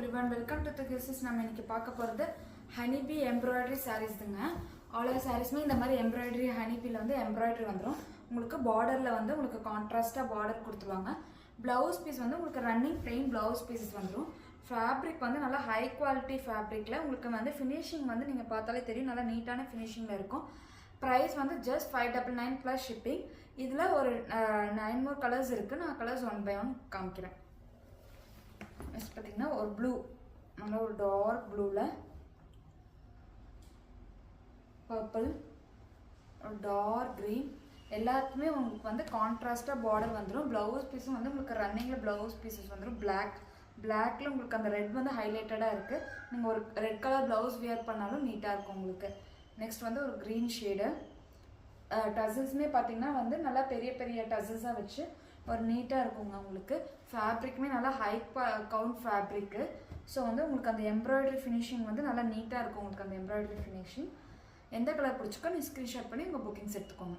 everyone, welcome to the Kisses. நம்ம இன்னைக்கு பார்க்க போறது ஹனிபி எம்ப்ராய்டரி சாரீஸ்ங்க. ஆல் ஓவர் சாரீஸ்மே இந்த மாதிரி எம்ப்ராய்டரி ஹனிபில வந்து எம்ப்ராய்டரி வந்துரும். உங்களுக்கு பார்டர்ல வந்து உங்களுக்கு கான்ட்ராஸ்டா பார்டர் கொடுத்துருவாங்க. ப்ளவுஸ் பீஸ் வந்து உங்களுக்கு ரன்னிங் பிளெயின் ப்ளவுஸ் பீசஸ் வந்துரும். ஃபேப்ரிக் வந்து நல்லா ஹை குவாலிட்டி ஃபேப்ரிக்ல உங்களுக்கு வந்து ஃபினிஷிங் வந்து நீங்க பார்த்தாலே தெரியும், நல்லா நீட்டான ஃபினிஷிங்ல இருக்கும். ப்ரைஸ் வந்து ஜஸ்ட் 599 ப்ளஸ் ஷிப்பிங். இதில் ஒரு 9 more கலர்ஸ் இருக்குது. நான் கலர்ஸ் 1 by 1 காமிக்கிறேன். நெக்ஸ்ட் பார்த்தீங்கன்னா ஒரு ப்ளூ, நல்ல ஒரு டார்க் ப்ளூவில் பர்பிள், ஒரு டார்க் க்ரீன், எல்லாத்துக்குமே உங்களுக்கு வந்து கான்ட்ராஸ்டாக பார்டர் வந்துடும். ப்ளவுஸ் பீஸும் வந்து உங்களுக்கு ரன்னிங்கில் ப்ளவுஸ் பீசஸ் வந்துடும். பிளாக்ல உங்களுக்கு அந்த ரெட் வந்து ஹைலைட்டடாக இருக்குது. நீங்கள் ஒரு ரெட் கலர் ப்ளவுஸ் வியர் பண்ணாலும் நீட்டாக இருக்கும் உங்களுக்கு. நெக்ஸ்ட் வந்து ஒரு க்ரீன் ஷேடு. டசல்ஸுமே பார்த்தீங்கன்னா வந்து நல்லா பெரிய பெரிய டசல்ஸாக வச்சு ஒரு நீட்டாக இருக்குங்க உங்களுக்கு. ஃபேப்ரிக்குமே நல்லா ஹை கவுண்ட் ஃபேப்ரிக்கு. ஸோ வந்து உங்களுக்கு அந்த எம்ப்ராய்டரி ஃபினிஷிங் வந்து நல்லா நீட்டாக இருக்கும் உங்களுக்கு அந்த எம்ப்ராய்டரி ஃபினிஷிங். எந்த கலர் பிடிச்சிக்கோ நீ ஸ்க்ரீன்ஷாட் பண்ணி உங்கள் புக்கிங்ஸ் எடுத்துக்கோங்க.